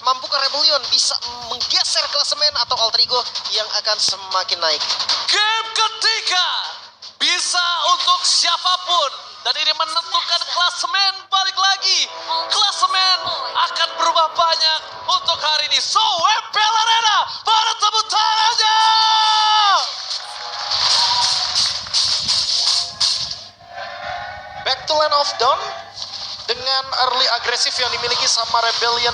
Mampukah Rebellion bisa menggeser klasemen atau Alter Ego yang akan semakin naik? Game ketiga bisa untuk siapapun. Dan ini menentukan klasemen. Balik lagi, klasemen akan berubah banyak untuk hari ini. So, MPL Arena, pada tepuk tangannya! Back to Land of Dawn dengan early agresif yang dimiliki sama Rebellion.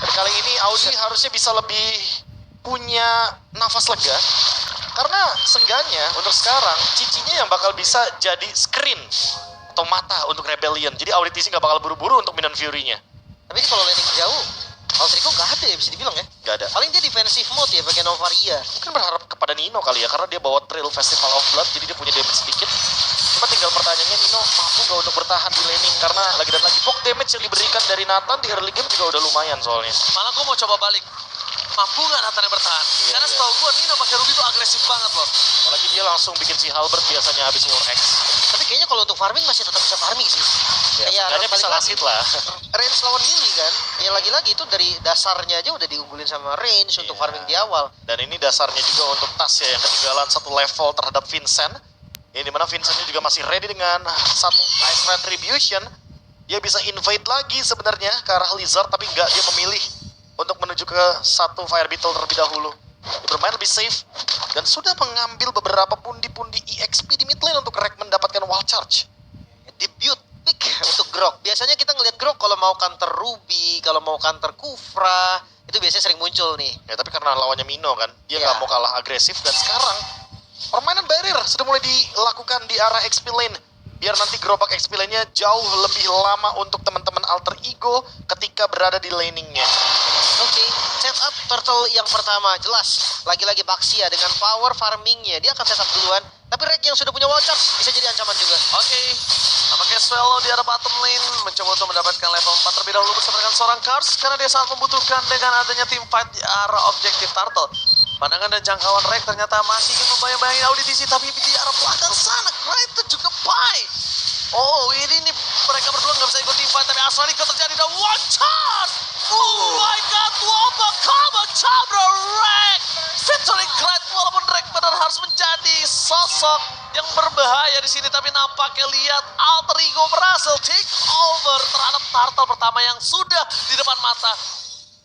Dan kali ini Audi harusnya bisa lebih punya nafas lega. Karena seenggaknya untuk sekarang cicinya yang bakal bisa jadi screen atau mata untuk Rebellion. Jadi Audi TC nggak bakal buru-buru untuk Minion Fury-nya. Tapi ini kalau landing jauh, Alter Ego nggak ada ya bisa dibilang ya? Nggak ada. Paling dia defensive mode ya pakai Novaria. Mungkin berharap kepada Nino kali ya, karena dia bawa Trill Festival of Blood, jadi dia punya damage sedikit. Cuma tinggal pertanyaannya, Nino mampu nggak untuk bertahan di laning? Karena lagi dan lagi poke damage yang diberikan dari Nathan di early game juga udah lumayan soalnya. Malah gue mau coba balik. Mampu nggak Nathan yang bertahan? Karena setahu gue Nino pakai Ruby tuh agresif banget loh. Apalagi dia langsung bikin si Halberd biasanya habis War X. Tapi kayaknya kalau untuk farming masih tetap bisa farming sih. Ya, Kayak seenggaknya bisa balik lasit lagi, lah. range lawan melee kan. Ya lagi-lagi itu dari dasarnya aja udah diunggulin sama range untuk farming di awal. Dan ini dasarnya juga untuk Tas ya, yang ketinggalan satu level terhadap Vincent. Ini dimana Vincentnya juga masih ready dengan satu Ice Retribution. Dia bisa invade lagi sebenarnya ke arah Lizard, tapi enggak, dia memilih untuk menuju ke satu Fire Beetle terlebih dahulu. Dia bermain lebih safe dan sudah mengambil beberapa pundi-pundi EXP di mid lane untuk Rek mendapatkan wall charge. Debut pick untuk Grok. Biasanya kita ngelihat Grok kalau mau counter Ruby, kalau mau counter Kufra, itu biasanya sering muncul nih. Ya tapi karena lawannya Mino kan, dia Ya. nggak mau kalah agresif. Dan sekarang permainan barrier sudah mulai dilakukan di arah XP lane, biar nanti gerobak XP lane-nya jauh lebih lama untuk teman-teman Alter Ego ketika berada di laning-nya. Oke, setup turtle yang pertama jelas. Lagi-lagi Baxia dengan power farmingnya, dia akan setup duluan. Tapi Rek yang sudah punya wall charge bisa jadi ancaman juga. Oke, nampaknya Swallow di arah bottom lane mencoba untuk mendapatkan level 4 terlebih dahulu bersama dengan seorang Cars karena dia sangat membutuhkan dengan adanya team fight di arah objektif Turtle. Pandangan dan jangkauan Rek ternyata masih ingin membayang-bayangin Audi TC, tapi di arah belakang sana Cryte dan juga Pai. Oh, ini nih mereka berdua nggak bisa ikut team fight, tapi Astralico terjadi dan one charge. Oh my god, Wabakama Cabra Rek featuring Clyde. Walaupun Rek benar harus menjadi sosok yang berbahaya di sini, tapi nampaknya lihat Alter Ego berhasil take over terhadap Turtle pertama yang sudah di depan mata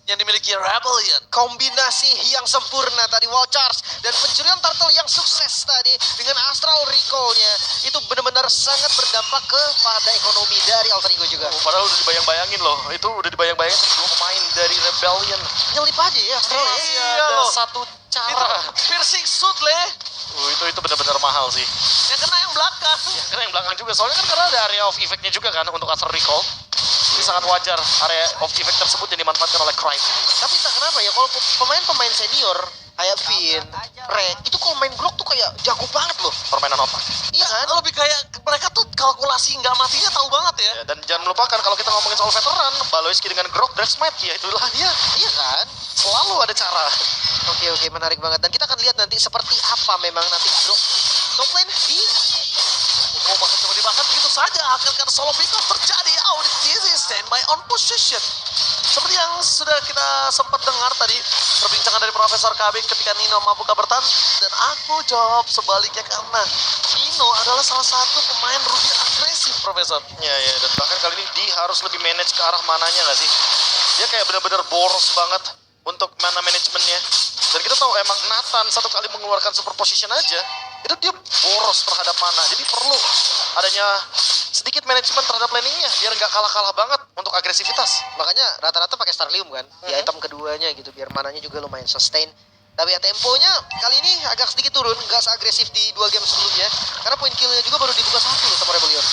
yang dimiliki Rebellion. Kombinasi yang sempurna tadi wall charge dan pencurian turtle yang sukses tadi dengan astral recall-nya itu benar-benar sangat berdampak kepada ekonomi dari Alter Ego juga. Padahal udah dibayang-bayangin loh, itu udah dibayang-bayangin sama dua pemain dari Rebellion. Nyelip aja ya astral ya. Masih Iya ada loh. satu Itu cara. piercing suit leh. Itu benar-benar mahal sih. Yang kena yang belakang. Ya, karena yang belakang juga, soalnya kan karena ada area of effect-nya juga kan untuk Astral Recall. Jadi sangat wajar area of effect tersebut yang dimanfaatkan oleh Cryte. Tapi entah kenapa ya kalau pemain-pemain senior kayak Vin, Rek itu kalau main Grok tuh kayak jago banget loh. Permainan otak. Iya kan? Lebih kayak mereka tuh kalkulasi nggak matinya tahu banget ya. Ya, dan jangan melupakan kalau kita ngomongin soal veteran, Baloiski dengan Grok, Dressmate, ya itulah dia. Iya kan? Selalu ada cara. Oke, menarik banget. Dan kita akan lihat nanti seperti apa memang nanti Grok top lane di Oh, bahkan coba dimakan begitu saja. Akan solo pick off terjadi. Audi TC standby on position. Seperti yang sudah kita sempat dengar tadi perbincangan dari Profesor KB ketika Nino mampukah bertahan, dan aku jawab sebaliknya karena Nino adalah salah satu pemain Ruby agresif, Profesor. Ya, dan bahkan kali ini dia harus lebih manage ke arah mananya nggak sih? Dia kayak benar-benar boros banget untuk mana manajemennya. Dan kita tahu emang Nathan satu kali mengeluarkan super position aja, itu dia boros terhadap mana. Jadi perlu adanya sedikit manajemen terhadap laningnya biar nggak kalah-kalah banget untuk agresivitas. makanya rata-rata pakai Starlium kan di item keduanya gitu biar mananya juga lumayan sustain. Tapi ya temponya kali ini agak sedikit turun, nggak seagresif di 2 game sebelumnya karena poin killnya juga baru dibuka 1 loh sama Rebellion.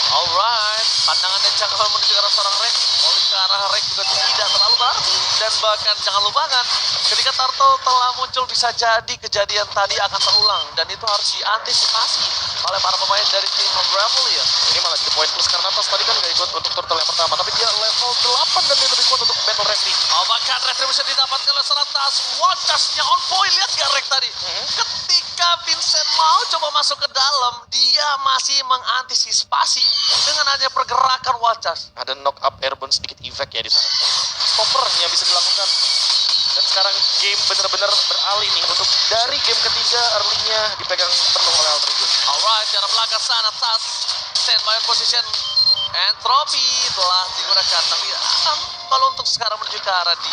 Alright, pandangan dan jangkauan menuju ke arah seorang Rek. Oleh ke arah Rek juga tidak terlalu berarti. Dan bahkan jangan lupakan, ketika Turtle telah muncul bisa jadi kejadian tadi akan terulang. Dan itu harus diantisipasi oleh para pemain dari tim Rebellion. Ini malah jadi poin plus karena Tas tadi kan nggak ikut untuk turtle yang pertama, tapi dia level 8 dan dia lebih kuat untuk battle referee. Oh, bahkan Retribution didapatkan oleh seorang Tas. Watchers-nya on point, lihat gak Rek tadi? Ketika Vincent mau coba masuk ke dalam, dia masih mengantisipasi dengan hanya pergerakan Watchers. Ada knock up airborne sedikit effect ya di sana. Stopper yang bisa dilakukan game bener-bener beralih nih untuk dari game ketiga early-nya dipegang penuh oleh Alter Ego. Alright, jarak belakang sana, Tas. Standby position. Entropy telah digunakan. Tapi kalau untuk sekarang menuju ke arah di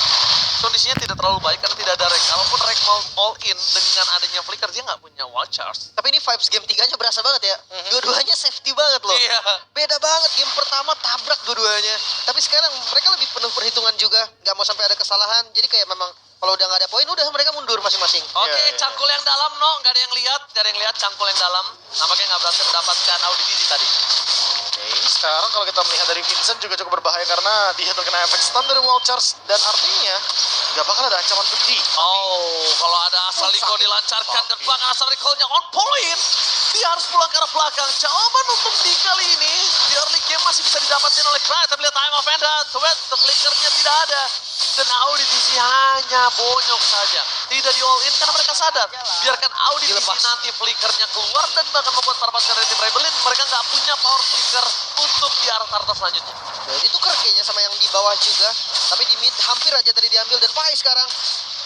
kondisinya tidak terlalu baik karena tidak ada Rek. Kalaupun Rek mau all in dengan adanya Flicker, dia nggak punya wall charge. Tapi ini vibes game 3-nya berasa banget ya. Dua-duanya safety banget loh. Iya. Beda banget, game pertama tabrak dua-duanya. Tapi sekarang mereka lebih penuh perhitungan juga. Nggak mau sampai ada kesalahan. Jadi kayak memang kalau udah nggak ada poin, udah mereka mundur masing-masing. Oke, Iya, iya. cangkul yang dalam, no. Nggak ada yang lihat. Nggak ada yang lihat cangkul yang dalam. Nampaknya nggak berhasil mendapatkan audisi tadi. Oke, sekarang kalau kita melihat dari Vincent juga cukup berbahaya karena dia terkena efek stun dari wall charge dan artinya nggak bakal ada ancaman bukti. Oh, kalau ada Asaliko sakit. dilancarkan dan belakang Asalikonya on point. Dia harus pulang ke arah belakang. Jawaban untuk di kali ini di early game masih bisa didapatkan oleh Cry. Tapi lihat time of Enda, the flickernya tidak ada. Dan audisi hanya bonyok saja. Tidak di all in karena mereka sadar. Biarkan audisi Dilepas. nanti flickernya keluar dan bahkan membuat para pasukan dari tim Rebellion. Mereka nggak punya power flicker untuk di arah tarta selanjutnya. Nah, itu kayaknya sama yang di bawah juga. Tapi di mid hampir aja tadi diambil. Dan Pai sekarang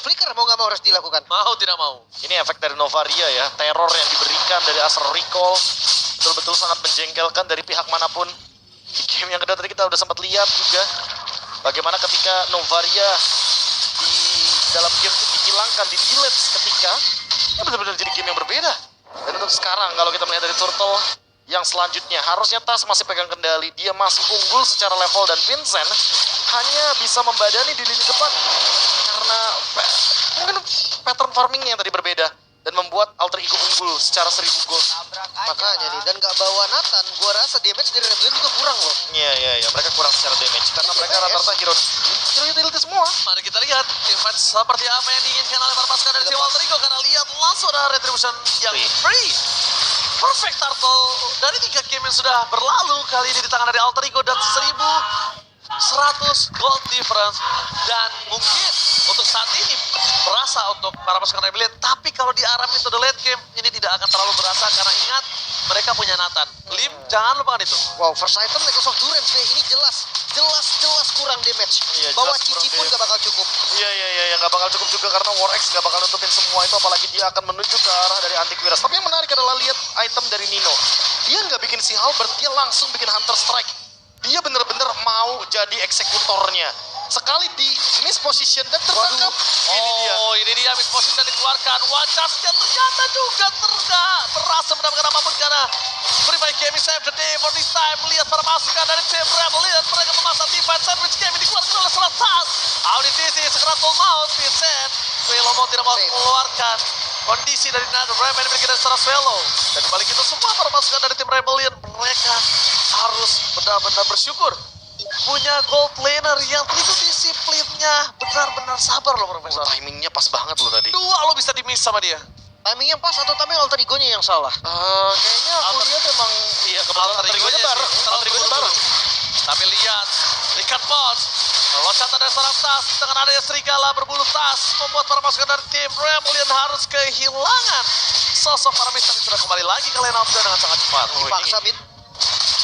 Flicker mau nggak mau harus dilakukan. Mau tidak mau. Ini efek dari Novaria ya, teror yang diberikan dari Astral Recall betul-betul sangat menjengkelkan dari pihak manapun. Di game yang kedua tadi kita udah sempat lihat juga bagaimana ketika Novaria di dalam game itu dihilangkan, di delete seketika, itu benar-benar jadi game yang berbeda. Dan untuk sekarang kalau kita melihat dari Turtle yang selanjutnya harusnya Tas masih pegang kendali, dia masih unggul secara level dan Vincent hanya bisa membadani di lini depan karena mungkin pattern farmingnya yang tadi berbeda dan membuat Alter Ego unggul secara 1000 gold. Makanya nih, dan nggak bawa Nathan, gua rasa damage dari Rebellion juga kurang loh. Iya, mereka kurang secara damage karena mereka rata-rata hero utility semua. Mari kita lihat event seperti apa yang diinginkan oleh para pasukan dari tim Alter Ego, karena lihat langsung ada retribution yang free. Perfect Turtle dari 3 game yang sudah berlalu, kali ini di tangan dari Alter Ego dan 1100 gold difference. Dan mungkin untuk saat ini berasa untuk para pasukan Rebellion, tapi kalau di arah metode late game ini tidak akan terlalu berasa karena ingat mereka punya Nathan. Lim, jangan lupakan itu. Wow, first item Echoes of Durance nih, ini jelas kurang damage. Iya, Bawa jelas kurang Cici pun damage. gak bakal cukup. Iya, nggak bakal cukup juga karena War X nggak bakal nutupin semua itu, apalagi dia akan menuju ke arah dari Antiquiras. Tapi yang menarik adalah lihat item dari Nino. Dia nggak bikin si Halberd, dia langsung bikin Hunter Strike. Dia bener-bener mau jadi eksekutornya. Sekali di miss position dan tertangkap. Ini dia. Oh, ini dia miss position dan dikeluarkan. Wajahnya ternyata juga berhasil mendapatkan apapun karena Free Fire Gaming save the day for this time. Melihat para pasukan dari tim Rebellion, mereka memasang divide sandwich game yang dikeluarkan oleh seorang Tas. Auditisi sekeratul maut, Vincent. Swelo mau tidak mau mengeluarkan kondisi dari Nado Rebellion yang dimiliki dari seorang Swelo. Dan kembali kita semua para pasukan dari tim Rebellion, mereka harus benar-benar bersyukur punya gold laner yang itu disiplinnya benar-benar sabar loh Profesor. Timingnya pas banget loh tadi. Dua lo bisa di-miss sama dia. Timingnya pas atau timing Alter Ego-nya yang salah? Kayaknya aku lihat emang iya kebetulan Alter Alter Ego-nya Ego-nya bareng. sih, Alter Ego-nya bareng. Tapi lihat, Likat Boss loncatan dari seorang Tas dengan adanya serigala berbulu Tas membuat para pasukan dari tim Rebellion harus kehilangan sosok para misteri sudah kembali lagi ke line up dengan sangat cepat. Dipaksa mid.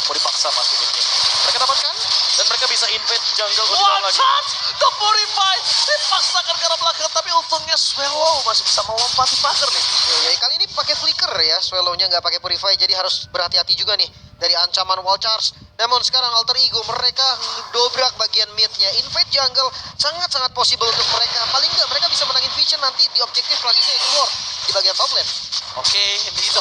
Mau dipaksa pasti midnya. Mereka dapatkan dan mereka bisa invade jungle lebih One dalam lagi. shot ke Purify dipaksakan ke arah belakang, tapi untungnya Swallow masih bisa melompati pagar nih. Ya, kali ini pakai flicker ya, Swallow-nya nggak pakai purify, jadi harus berhati-hati juga nih dari ancaman wall charge. Namun sekarang Alter Ego mereka dobrak bagian mid-nya. Invade jungle sangat-sangat possible untuk mereka. Paling nggak mereka bisa menangin vision nanti di objektif selanjutnya yaitu Lord di bagian top lane. Oke, ini itu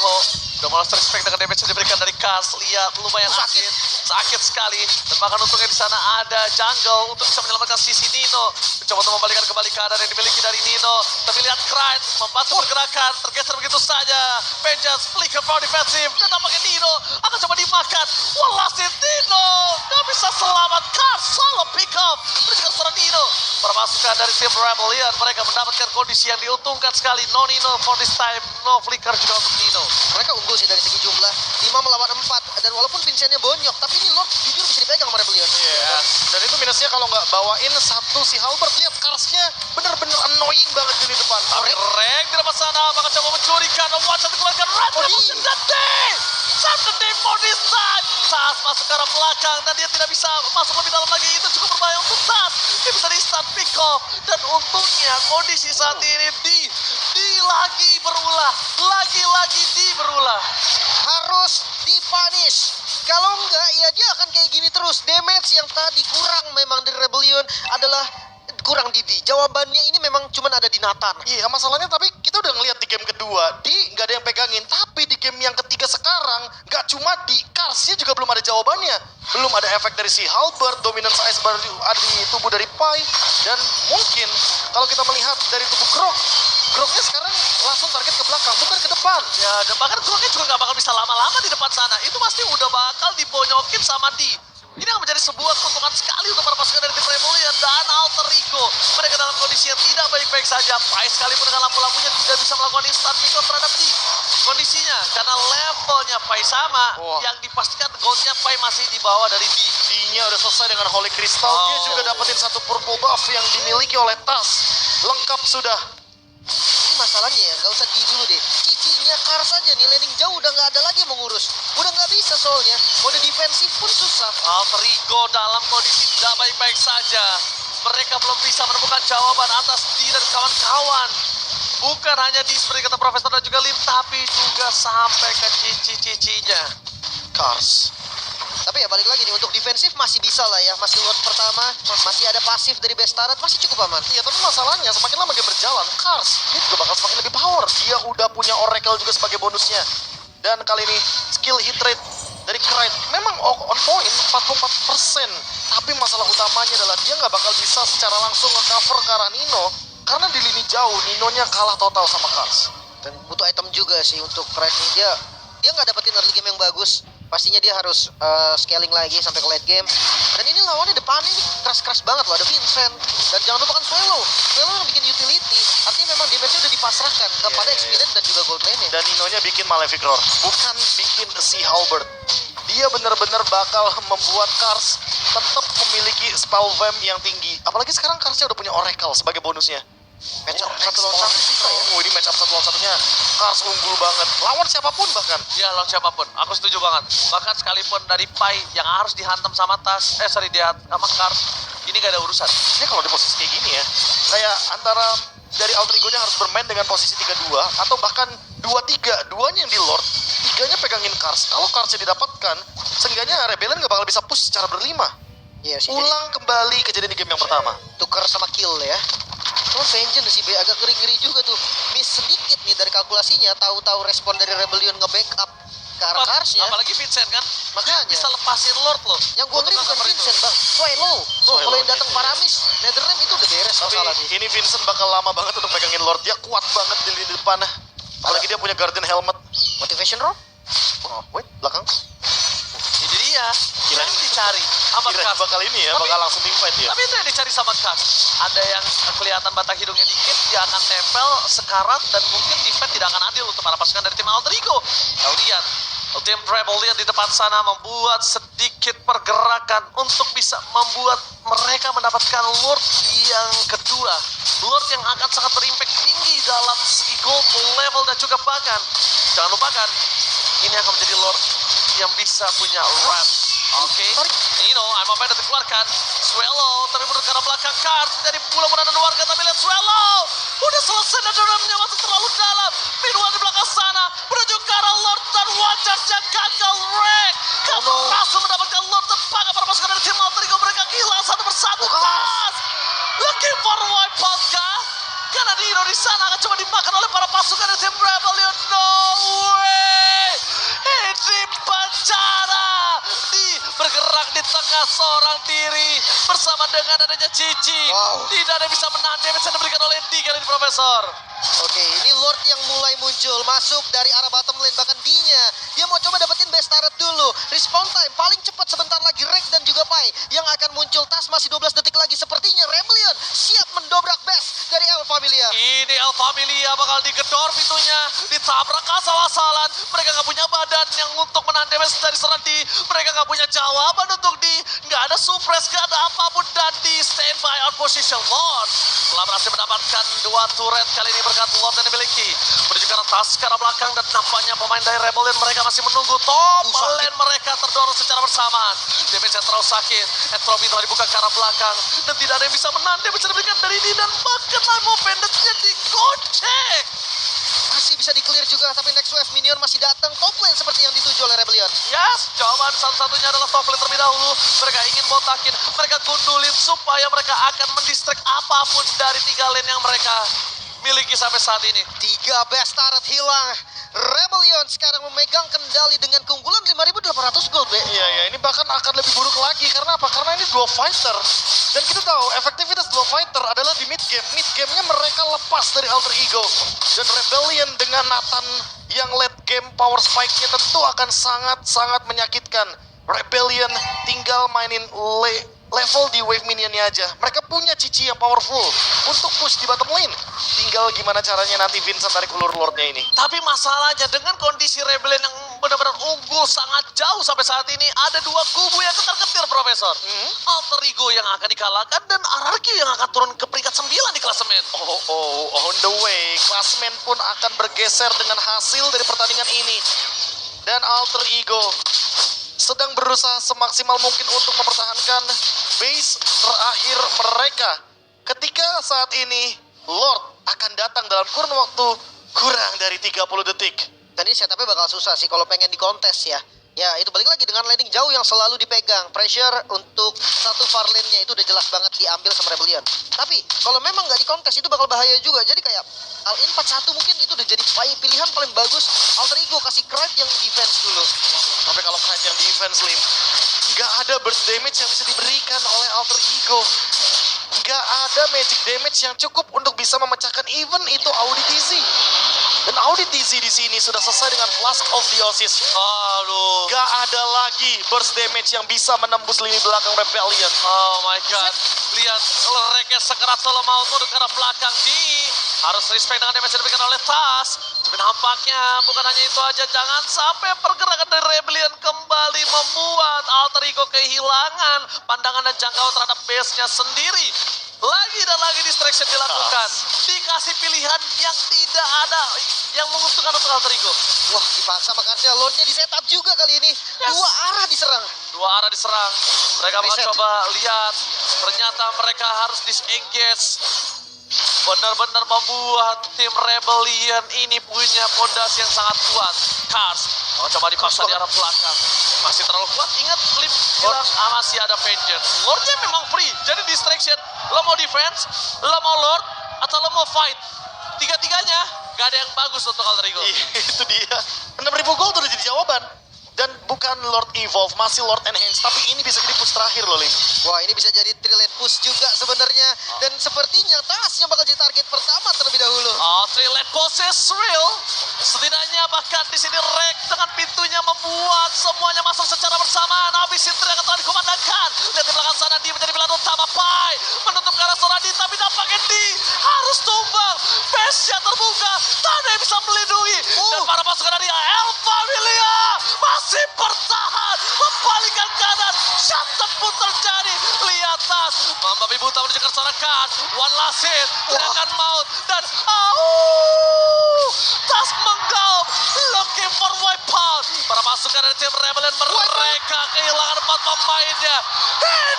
udah monster respect dengan damage yang diberikan dari Kas. Lihat lumayan Sakit. sakit sekali. Dan bahkan untungnya di sana ada jungle untuk bisa menyelamatkan sisi Nino. Mencoba untuk membalikan kembali keadaan yang dimiliki dari Nino. Tapi lihat Krite membantu pergerakan, tergeser begitu saja. Vengeance, flicker power defensive. Dan tampaknya Nino akan coba dimakan. Walasin Nino gak bisa selamat. Kas solo pick up. Berikan seorang Nino. Permasukan dari tim Rebellion, mereka mendapatkan kondisi yang diuntungkan sekali. No Nino for this time, no flicker juga untuk Nino. Mereka unggul sih dari segi jumlah 5 melawan 4. Dan walaupun Vincentnya bonyok, tapi ini Lord jujur bisa dipegang sama Rebellion. Iya. Dan itu minusnya kalau nggak bawain satu si Halberd, lihat Karsnya bener-bener annoying banget di depan. Tapi Rek di depan sana, maka coba mencurikan. Wajah dikeluarkan Red Oh, Revolution dan Sampai Demon this time. Tas masuk ke arah belakang dan dia tidak bisa masuk lebih dalam lagi. Itu cukup berbahaya untuk Tas. Dia bisa di stun pick off. Dan untungnya kondisi saat ini di lagi berulah. Lagi-lagi di berulah. Harus dipunish. Kalau enggak, ya dia akan kayak gini terus. Damage yang tadi kurang memang dari Rebellion adalah kurang Didi. Jawabannya ini memang cuma ada di Nathan. Iya, masalahnya tapi kita udah ngeliat di game kedua, nggak ada yang pegangin. Tapi di game yang ketiga sekarang, nggak cuma di Karsnya juga belum ada jawabannya. Belum ada efek dari si Halberd, dominance ice baru ada di tubuh dari Pai. Dan mungkin kalau kita melihat dari tubuh Groknya sekarang langsung target ke belakang, bukan ke depan. Ya, dan bahkan Groknya juga nggak bakal bisa lama-lama di depan sana. Itu pasti udah bakal dibonyokin sama Ini akan menjadi sebuah keuntungan sekali untuk para pasukan dari tim Rebellion dan Alter Ego. Mereka dalam kondisi yang tidak baik-baik saja. Pai sekalipun dengan lampu-lampunya tidak bisa melakukan instant pick off terhadap kondisinya. Karena levelnya Pai sama, yang dipastikan goldnya Pai masih di bawah dari D-nya udah selesai dengan Holy Crystal. Dia juga dapetin satu purple buff yang dimiliki oleh Tas. Lengkap sudah. Ini masalahnya ya, nggak usah dulu deh. Cicinya Kars aja nih, landing jauh udah nggak ada lagi yang mengurus. Udah nggak bisa soalnya. Mode defensif pun susah. Alter Ego dalam kondisi tidak baik-baik saja. Mereka belum bisa menemukan jawaban atas D dan kawan-kawan. Bukan hanya di seperti kata Profesor dan juga Lim, tapi juga sampai ke cici-cicinya. Kars. Tapi ya balik lagi nih, untuk defensif masih bisa lah ya. Masih Lord pertama, masih ada pasif dari Bestarat, masih cukup aman. Iya, tapi masalahnya semakin lama game berjalan, Kars dia juga bakal semakin lebih power. Dia udah punya Oracle juga sebagai bonusnya. Dan kali ini skill hit rate dari Krait memang on point 44%. Tapi masalah utamanya adalah dia nggak bakal bisa secara langsung nge-cover ke arah Nino. Karena di lini jauh, Ninonya kalah total sama Kars. Dan butuh item juga sih untuk Krait nih. Dia nggak dapetin early game yang bagus. Pastinya dia harus scaling lagi sampai ke late game. Dan ini lawannya depannya ini keras-keras banget loh. Ada Vincent. Dan jangan lupakan Swallow. Swallow yang bikin utility. Artinya memang damage-nya udah dipasrahkan kepada Expedient dan juga Gold Lane-nya. Dan Ninonya bikin Malefic Roar, bukan bikin si Halberd. Dia benar-benar bakal membuat Kars tetap memiliki spell vamp yang tinggi. Apalagi sekarang Karsnya udah punya Oracle sebagai bonusnya. Match up satu lawan satu susah ya. Oh, ini match up satu lawan satunya Kars unggul banget. Lawan siapapun bahkan. Ya, lawan siapapun. Aku setuju banget. Bahkan sekalipun dari Pai yang harus dihantam sama sama Kars, ini gak ada urusan. Ini kalau di posisi kayak gini ya, kayak antara dari Alter Ego-nya harus bermain dengan posisi 3-2 atau bahkan 2-3. Duanya yang di Lord, tiganya pegangin Kars. Kalau Karsnya didapatkan, seenggaknya Rebellion gak bakal bisa push secara berlima. Iya sih. Ulang kembali kejadian di game yang pertama. Tuker sama kill ya. Cuman Vengeance sih agak ngeri-ngeri juga tuh. Miss sedikit nih dari kalkulasinya. Tahu-tahu respon dari Rebellion nge-backup ke arah Karsnya. Apalagi Vincent kan, Makanya bisa lepasin Lord loh. yang gue ngeri bukan Vincent bang, Swallow. Kalau yang datang Paramis, Netherrealm itu udah beres Tapi masalah sih. ini Vincent bakal lama banget untuk pegangin Lord. Dia kuat banget di lini depan. Apalagi dia punya Guardian Helmet. Motivation roll? Oh, wait, belakang. Jadi dia kirain dicari sama Kira Kars. bakal ini ya, bakal langsung team fight ya. Tapi itu yang dicari sama Kars. Ada yang kelihatan batang hidungnya dikit, dia akan tempel sekarat dan mungkin defense tidak akan adil untuk para pasukan dari tim Alter Ego. Kau lihat, tim Rebellion di depan sana membuat sedikit pergerakan untuk bisa membuat mereka mendapatkan Lord yang kedua. Lord yang akan sangat berimpact tinggi dalam segi gold level dan juga bahkan jangan lupakan ini akan menjadi Lord yang bisa punya wrap. Oke, Nino, I'm up and dikeluarkan. Swallow terhubung ke arah belakang Kars dari pulau dan warga, tapi lihat Swallow udah selesai dan dalamnya masuk terlalu dalam. Minuan di belakang sana menuju ke arah Lord dan wajahnya gagal wreck. Gak berhasil mendapatkan Lord dan bangga para pasukan dari tim Alter Ego, mereka kehilangan satu persatu. Kars looking for wipeout kah? Karena Nino di sana akan coba dimakan oleh para pasukan dari tim Rebellion. No way! Ini penjara bergerak di tengah seorang diri bersama dengan adanya Cici. Tidak ada yang bisa menahan damage yang diberikan oleh D kali ini Profesor. Oke, ini Lord yang mulai muncul masuk dari arah bottom lane, bahkan D-nya. Dia mau coba dapetin best turret dulu. Respawn time paling cepat sebentar lagi Rek dan juga Pai yang akan muncul. Tas masih 12 detik lagi. Sepertinya Rebellion siap mendobrak best dari El Familia. Ini El Familia bakal digedor pintunya, ditabrak asal-asalan. Mereka nggak punya badan yang untuk menahan damage dari serangan D. Mereka nggak punya jawaban untuk D. Nggak ada suppress, nggak ada apapun. Dan D standby out position. Telah berhasil mendapatkan 2 turret kali ini berkat Lord yang dimiliki. Menuju ke atas, ke arah belakang, dan nampaknya pemain dari Rebellion mereka masih menunggu. Top lane mereka terdorong secara bersamaan. Damage yang terlalu sakit. Entropy telah dibuka ke arah belakang. Dan tidak ada yang bisa menang. Dia bisa diberikan dari ini. Dan bahkan Limo Banditnya digocek. Masih bisa di-clear juga, tapi next wave minion masih datang. Top lane seperti yang dituju oleh Rebellion. Yes, jawaban satu-satunya adalah top lane terlebih dahulu. Mereka ingin botakin, mereka gundulin supaya mereka akan mendistract apapun dari 3 lane yang mereka miliki sampai saat ini. 3 best turret hilang. Rebellion sekarang memegang kendali dengan keunggulan 5.800 gold, Be. Iya, ini bahkan akan lebih buruk lagi. Karena apa? Karena ini duo fighter. Dan kita tahu efektivitas duo fighter adalah di mid game. Mid gamenya mereka lepas dari Alter Ego. Dan Rebellion dengan Nathan yang late game power spike-nya tentu akan sangat-sangat menyakitkan. Rebellion tinggal mainin level di wave minionnya aja. Mereka punya cici yang powerful untuk push di bottom lane. Tinggal gimana caranya nanti Vincent tarik ulur lordnya ini. Tapi masalahnya dengan kondisi Rebellion yang benar-benar unggul sangat jauh sampai saat ini, ada 2 kubu yang ketar-ketir, Profesor. Alter Ego yang akan dikalahkan dan RRQ yang akan turun ke peringkat 9 di klasemen. On the way. Klasmen pun akan bergeser dengan hasil dari pertandingan ini. Dan Alter Ego sedang berusaha semaksimal mungkin untuk mempertahankan base terakhir mereka. Ketika saat ini Lord akan datang dalam kurun waktu kurang dari 30 detik. Dan ini setupnya bakal susah sih kalau pengen di kontes ya. Ya itu balik lagi dengan landing jauh yang selalu dipegang. Pressure untuk satu far lane-nya itu udah jelas banget diambil sama Rebellion. Tapi kalau memang nggak di kontes itu bakal bahaya juga. Jadi kayak all-in 4-1 mungkin itu udah jadi pilihan paling bagus. Alter Ego kasih Krayt yang defense dulu. Tapi kalau Krayt yang defense, Lim, nggak ada burst damage yang bisa diberikan oleh Alter Ego. Nggak ada magic damage yang cukup untuk bisa memecahkan even itu Auditiz. Dan Auditiz di sini sudah selesai dengan Flask of Theosis. Aduh. Nggak ada lagi burst damage yang bisa menembus lini belakang Rebellion. Oh my god. Lihat lereknya sekerat solo mau turun ke arah belakang. Harus respect dengan damage yang diberikan oleh Tas. Tapi nampaknya bukan hanya itu aja. Jangan sampai pergerakan dari Rebellion kembali membuat Alter Ego kehilangan pandangan dan jangkauan terhadap base-nya sendiri. Lagi dan lagi distraction dilakukan. Dikasih pilihan yang tidak ada yang menguntungkan untuk Alter Ego. Wah dipaksa makanya Lordnya di setup juga kali ini. 2 arah diserang. 2 arah diserang. Mereka bakal Reset. coba lihat. Ternyata mereka harus disengage. Benar-benar membuat tim Rebellion ini punya fondasi yang sangat kuat. Cars coba dipaksa di arah belakang. Masih terlalu kuat. Ingat Lim bilang masih ada Vengeance. Lordnya memang free. Jadi distraction. Lo mau defense, lo mau Lord, atau lo mau fight. Tiga-tiganya gak ada yang bagus untuk Alter Ego. Itu dia. 6.000 gold udah jadi jawaban. Dan bukan Lord Evolve, masih Lord Enhance. Tapi ini bisa jadi push terakhir loh, Lim. Wah ini bisa jadi three-lane push juga sebenarnya. Dan sepertinya Tas yang bakal jadi target pertama terlebih dahulu. Three-lane possess real. Setidaknya bahkan di sini Rek dengan pintunya membuat semuanya masuk secara bersamaan. Habis itu yang telah dikumandangkan. Lihat di belakang sana dia menjadi pilihan utama. Pai menutup ke arah Soradi, tapi nampaknya di harus tumbang. Base-nya terbuka, tak ada yang bisa melindungi. Dan para pasukan dari El Familia masih bertahan, membalikkan kanan. Shutdown pun terjadi. Lihat Tas membabi buta menuju ke arah kan. One last hit, gerakan maut dan Tas menggaup, looking for wipeout. Para pasukan dari tim Rebellion mereka kehilangan 4 pemainnya.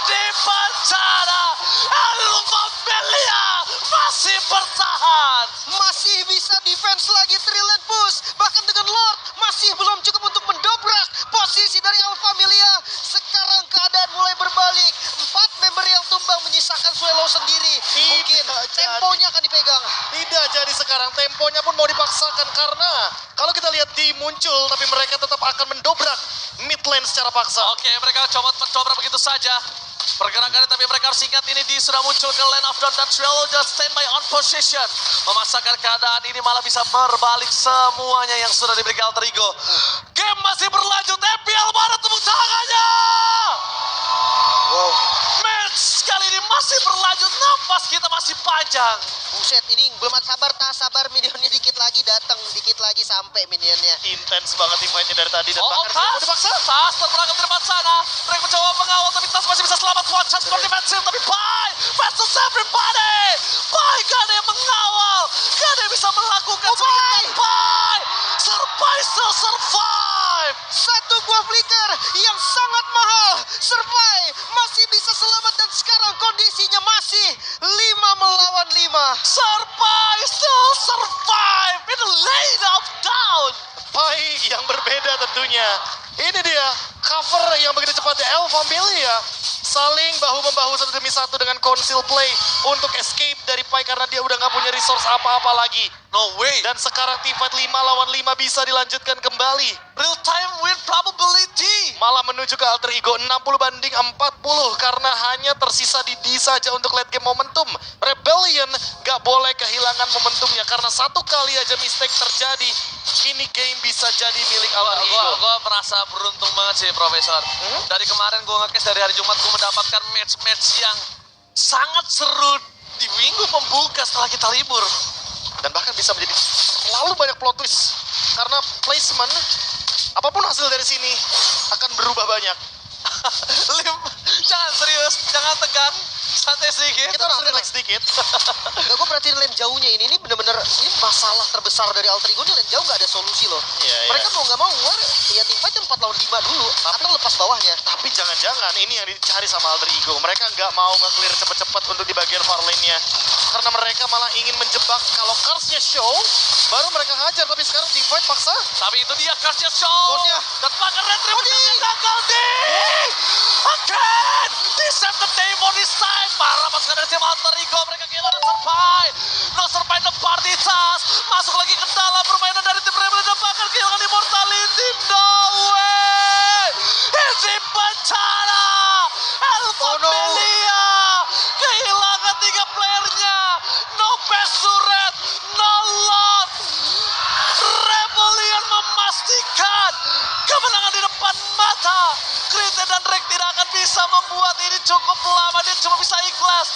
Ini bencana. El Familia masih bertahan. Masih bisa defense lagi three-lane push. Bahkan dengan Lord masih belum cukup untuk mendobrak posisi dari El Familia. Sekarang keadaan mulai berbalik. 4 member yang tumbang menyisakan Swallow sendiri. Mungkin temponya akan dipegang. Tidak jadi sekarang, temponya pun mau dipaksakan. Karena kalau kita lihat di muncul, tapi mereka tetap akan mendobrak mid lane secara paksa. Oke, mereka coba begitu saja. Pergerakannya, tapi mereka harus ingat ini di sudah muncul ke lane of dawn dan Swallow just standby on position. Memaksakan keadaan ini malah bisa berbalik semuanya yang sudah diberikan Alter Ego. Game masih berlanjut, FPL mana tepuk tangannya? Wow. Match kali ini masih berlanjut, nafas kita masih panjang. Buset, ini belum sabar minionnya dikit lagi datang, dikit lagi sampai minionnya. Intens banget invite-nya dari tadi. Dan bahkan Tas mau dipaksa. Tas terperangkap di depan sana. Mereka mencoba mengawal, tapi Tas masih bisa selamat. One chance for defensive, tapi Pai versus everybody. Pai Satu buah flicker yang sangat mahal. Survive masih bisa selamat dan sekarang kondisinya masih 5 melawan 5. Survive, still survive in the lane of down. Pai yang berbeda tentunya. Ini dia cover yang begitu cepat El Familia. Saling bahu-membahu satu demi satu dengan conceal play untuk escape dari Pai karena dia udah nggak punya resource apa-apa lagi. No way. Dan sekarang teamfight 5 lawan 5 bisa dilanjutkan kembali. Real time win probability. Malah menuju ke alter ego 60 banding 40 karena hanya tersisa di D saja untuk late game momentum. Rebellion gak boleh kehilangan momentumnya karena satu kali aja mistake terjadi, ini game bisa jadi milik alter ego. Gue merasa beruntung banget sih, Profesor. Dari kemarin gue nge-case dari hari Jumat, gue mendapatkan match-match yang sangat seru di minggu pembuka setelah kita libur. Dan bahkan bisa menjadi terlalu banyak plot twist karena placement apapun hasil dari sini akan berubah banyak. Lim, jangan serius, jangan tegang, santai sedikit. Kita harus relax sedikit. Gak, gue perhatiin lane jauhnya ini bener-bener ini masalah terbesar dari alter ego nih. Lane jauh gak ada solusi loh. Iya. Mereka mau gak mau war ya teamfight 4 lawan 5 dulu atau lepas bawahnya. Tapi jangan-jangan ini yang dicari sama alter ego. Mereka nggak mau nge-clear cepet-cepet untuk di bagian far lane-nya. Karena mereka malah ingin menjebak kalau Cars-nya show, baru mereka hajar. Tapi sekarang teamfight paksa. Tapi itu dia Cars-nya show. Bosnya. Dan pakai retribution gagal deh. Again, they set the table this time. Parah pasukan dari tim alter ego. Mereka kehilangan survive. No survive the party task. Masuk lagi ke dalam permainan dari tim Rebel dan bahkan kehilangan immortality. No way. Ini bencana. El Familia kehilangan 3 playernya. No best turret, no lot. Rebellion memastikan kemenangan di depan mata. Krite dan Rek tidak akan bisa membuat ini cukup lama. Dia cuma bisa ikhlas.